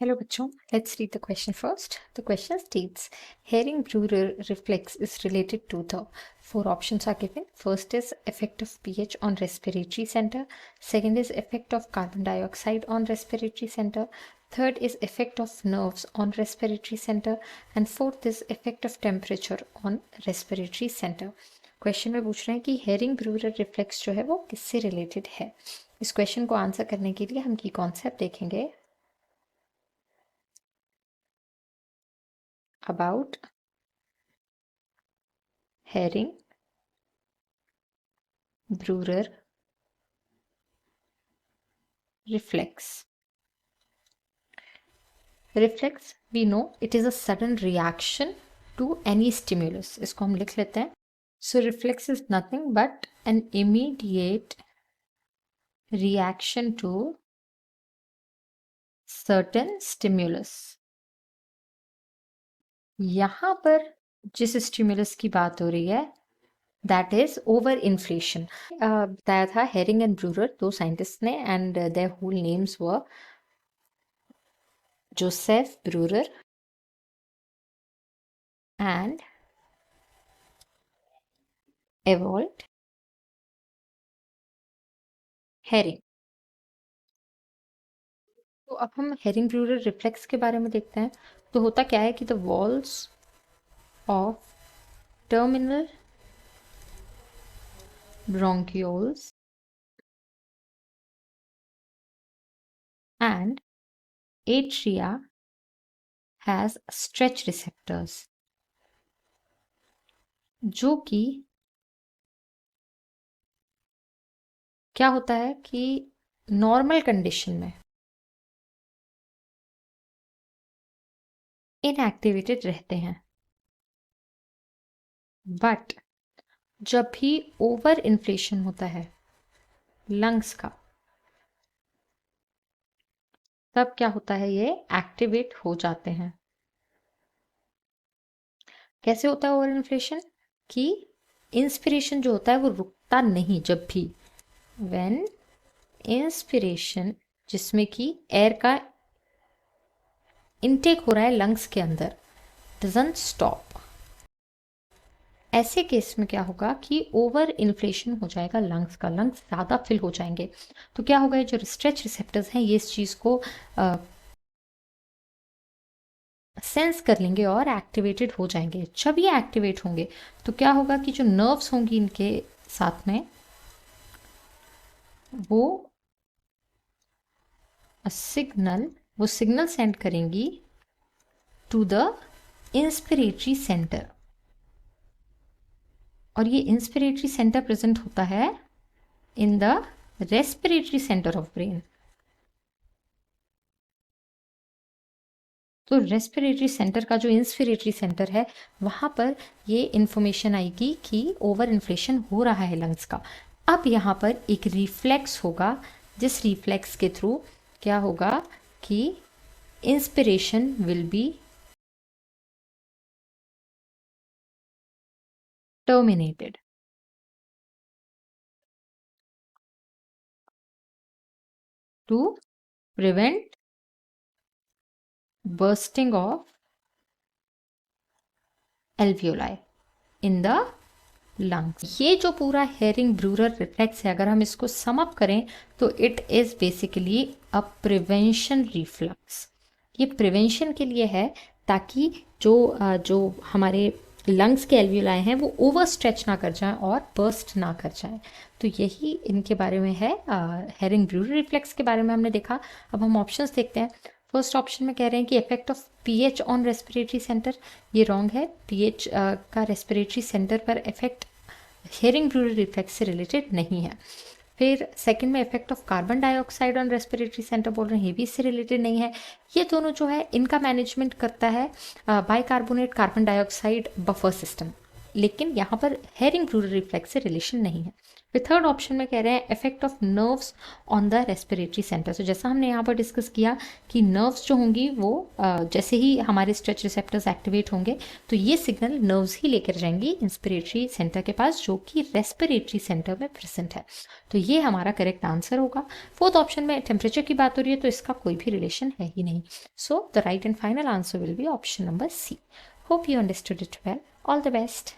Hello, bachon. Let's read the question first. The question states, Hering-Breuer reflex is related to the four options are given. First is effect of pH on respiratory center. Second is effect of carbon dioxide on respiratory center. Third is effect of nerves on respiratory center. And fourth is effect of temperature on respiratory center. Question में पूछ रहे हैं कि herring Breuer reflex जो है वो किससे related है. इस क्वेश्चन को आंसर करने के लिए हम की कॉन्सेप्ट देखेंगे about Hering-Breuer reflex. Reflex, we know it is a sudden reaction to any stimulus. इसको हम लिख लेते हैं. So reflex is nothing but an immediate reaction to certain stimulus. यहाँ पर जिस स्टिमुलस की बात हो रही है दैट इज ओवर इन्फ्लेशन. बताया था हेरिंग एंड ब्रूअर दो साइंटिस्ट ने and their whole names were Josef Breuer and Ewald Hering. तो अब हम हेरिंग ब्रूअर रिफ्लेक्स के बारे में देखते हैं. तो होता क्या है कि the walls of terminal bronchioles and atria has stretch receptors जो कि क्या होता है कि नॉर्मल कंडीशन में इनएक्टिवेटेड रहते हैं, बट जब भी ओवर इन्फ्लेशन होता है लंग्स का तब क्या होता है, ये एक्टिवेट हो जाते हैं. कैसे होता है ओवर इन्फ्लेशन कि इंस्पिरेशन जो होता है वो रुकता नहीं. जब भी व्हेन इंस्पिरेशन जिसमें कि एयर का इनटेक हो रहा है लंग्स के अंदर डजंट स्टॉप, ऐसे केस में क्या होगा कि ओवर इन्फ्लेशन हो जाएगा लंग्स का, लंग्स ज़्यादा फिल हो जाएंगे. तो क्या होगा, जो स्ट्रेच रिसेप्टर्स हैं ये इस चीज़ को सेंस कर लेंगे और एक्टिवेटेड हो जाएंगे. जब ये एक्टिवेट होंगे तो क्या होगा कि जो नर्व्स होंगी इनके साथ में वो सिग्नल सेंड करेंगी टू द इंस्पिरेटरी सेंटर. और ये इंस्पिरेटरी सेंटर प्रेजेंट होता है in the respiratory centre of brain. तो रेस्पिरेटरी सेंटर का जो इंस्पिरेटरी सेंटर है वहां पर ये इंफॉर्मेशन आएगी कि ओवर इन्फ्लेशन हो रहा है लंग्स का. अब यहाँ पर एक रिफ्लेक्स होगा, जिस रिफ्लेक्स के थ्रू क्या होगा कि inspiration will be terminated. To prevent bursting of alveoli in the lungs. ये जो पूरा हेरिंग ब्रूअर रिफ्लेक्स है, अगर हम इसको सम अप करें तो it is basically a prevention reflex. ये प्रिवेंशन के लिए है ताकि जो हमारे लंग्स के एल्वियोलाई हैं वो ओवर स्ट्रेच ना कर जाएं और बर्स्ट ना कर जाएं. तो यही इनके बारे में है. हेरिंग ब्रूअर रिफ्लेक्स के बारे में हमने देखा. अब हम ऑप्शंस देखते हैं. फर्स्ट ऑप्शन में कह रहे हैं कि effect of pH on respiratory centre. ये रॉन्ग है. पीएच का रेस्पिरेटरी सेंटर पर इफेक्ट हेरिंग ब्रूअर रिफ्लेक्स से रिलेटेड नहीं है. फिर सेकंड में effect of carbon dioxide on respiratory centre बोल रहे हैं, ये भी इससे रिलेटेड नहीं है. ये दोनों जो है इनका मैनेजमेंट करता है bicarbonate carbon dioxide buffer system. लेकिन यहाँ पर हेयरिंग ब्रूरर रिफ्लेक्स से रिलेशन नहीं है। फिर थर्ड ऑप्शन में कह रहे हैं effect of nerves on the respiratory centre. तो जैसा हमने यहाँ पर डिस्कस किया कि नर्व्स जो होंगी वो जैसे ही हमारे स्ट्रेच रिसेप्टर्स एक्टिवेट होंगे तो ये सिग्नल नर्व्स ही लेकर जाएंगी इंस्पिरेटरी सेंटर के पास, जो कि रेस्पिरेटरी सेंटर में प्रेजेंट है। तो ये हमारा करेक्ट आंसर होगा। फोर्थ ऑप्शन में टेम्परेचर की बात हो रही है तो इसका कोई भी रिलेशन है ही नहीं। So the right and final answer will be option number C. Hope you understood it well. All the best.